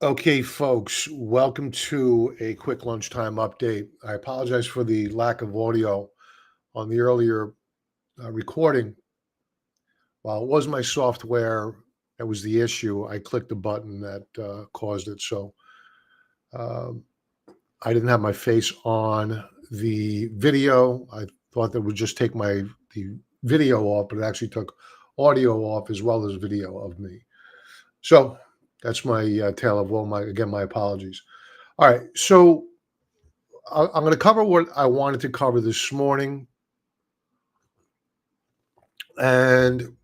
Okay, folks, welcome to a quick lunchtime update. I apologize for the lack of audio on the earlier recording. While it was my software that was the issue, I clicked the button that caused it. So um, I didn't have my face on the video. I thought that would just take the video off, but it actually took audio off as well as video of me. So that's my tale of woe. My apologies. All right, so I'm going to cover what I wanted to cover this morning, and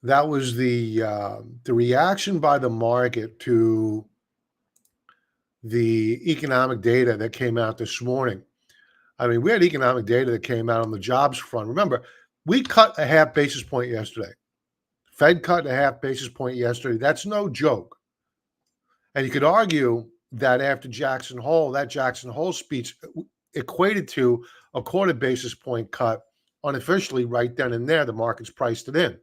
that was the reaction by the market to the economic data that came out this morning. I mean, we had economic data that came out on the jobs front. Remember, we cut a half basis point yesterday. Fed cut a half basis point yesterday. That's no joke. And you could argue that after Jackson Hole, that Jackson Hole speech equated to a quarter basis point cut unofficially right then and there. The market's priced it in.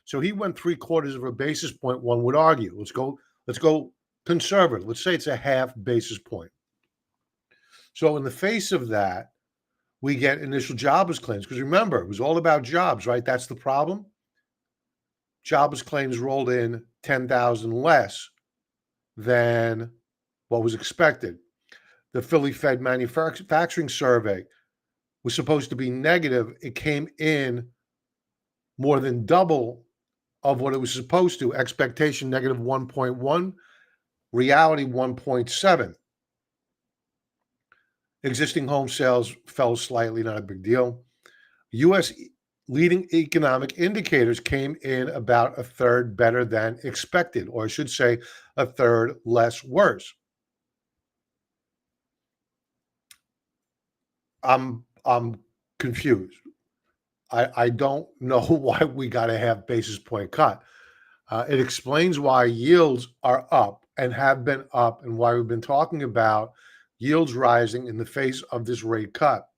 So he went three quarters of a basis point, one would argue. Let's go conservative. Let's say it's a half basis point. So in the face of that, we get initial jobless claims. Because remember, it was all about jobs, right? That's the problem. Jobless claims rolled in 10,000 less than what was expected. The Philly Fed manufacturing survey was supposed to be negative. It came in more than double of what it was supposed to. Expectation negative 1.1, reality 1.7. Existing home sales fell slightly, not a big deal. U.S. leading economic indicators came in about a third better than expected, or I should say, a third less worse. I'm confused. I don't know why we got a half basis point cut. It explains why yields are up and have been up, and why we've been talking about yields rising in the face of this rate cut.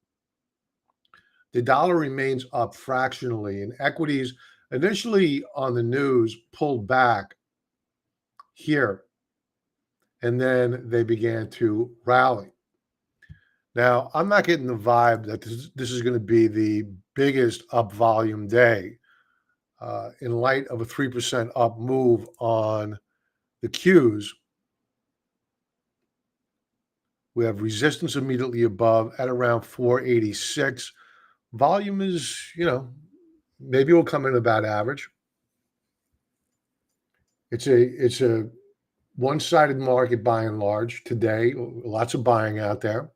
The dollar remains up fractionally, and equities initially on the news pulled back here, and then they began to rally. Now, I'm not getting the vibe that this is going to be the biggest up volume day in light of a 3% up move on the Qs. We have resistance immediately above at around 486. Volume is, maybe will come in about average. It's a one-sided market by and large today. Lots of buying out there.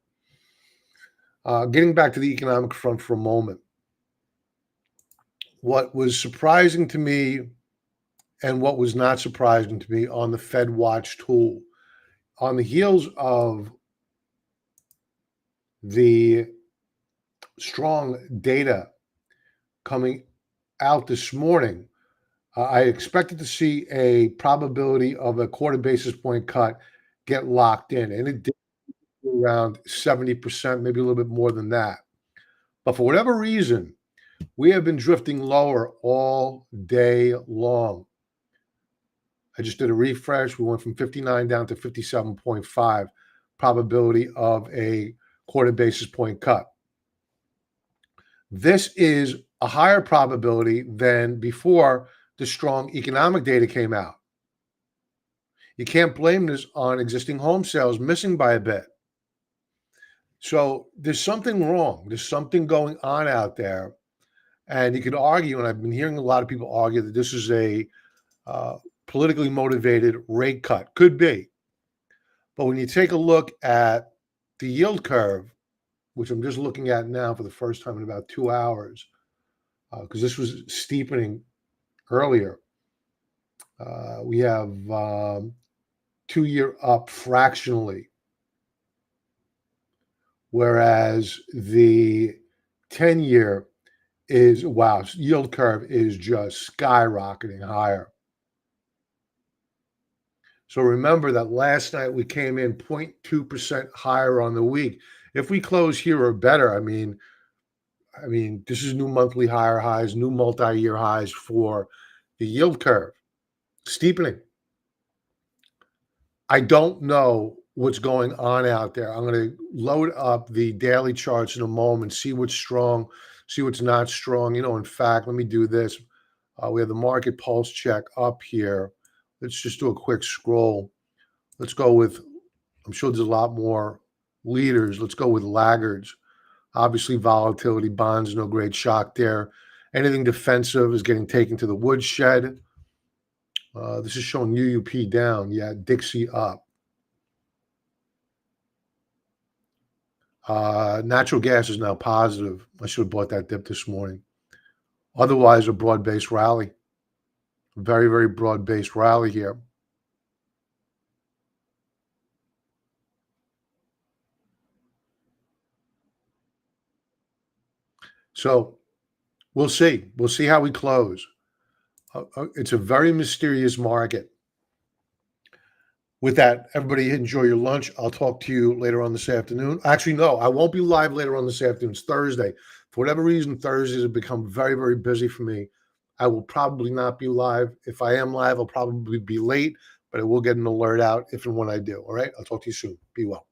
Getting back to the economic front for a moment. What was surprising to me and what was not surprising to me on the Fed Watch tool, on the heels of the strong data coming out this morning, I expected to see a probability of a quarter basis point cut get locked in, and it did around 70%, maybe a little bit more than that. But for whatever reason, we have been drifting lower all day long. I just did a refresh. We went from 59 down to 57.5 probability of a quarter basis point cut. This is a higher probability than before the strong economic data came out. You can't blame this on existing home sales missing by a bit. So there's something wrong. There's something going on out there. And you could argue, and I've been hearing a lot of people argue that this is a politically motivated rate cut. Could be. But when you take a look at the yield curve, which I'm just looking at now for the first time in about 2 hours, because this was steepening earlier, we have 2-year up fractionally, whereas the 10-year is, wow, yield curve is just skyrocketing higher. So remember that last night we came in 0.2% higher on the week. If we close here or better, I mean, this is new monthly higher highs, new multi-year highs for the yield curve, steepening. I don't know what's going on out there. I'm going to load up the daily charts in a moment, see what's strong, see what's not strong. In fact, let me do this. We have the market pulse check up here. Let's just do a quick scroll. Let's go with, I'm sure there's a lot more leaders. Let's go with laggards. Obviously, volatility bonds, no great shock there. Anything defensive is getting taken to the woodshed. This is showing UUP down. Yeah, Dixie up. Natural gas is now positive. I should have bought that dip this morning. Otherwise, a broad-based rally. Very, very broad-based rally here. So we'll see. We'll see how we close. It's a very mysterious market. With that, everybody enjoy your lunch. I'll talk to you later on this afternoon. Actually, no, I won't be live later on this afternoon. It's Thursday. For whatever reason, Thursdays have become very, very busy for me. I will probably not be live. If I am live, I'll probably be late, but I will get an alert out if and when I do. All right. I'll talk to you soon. Be well.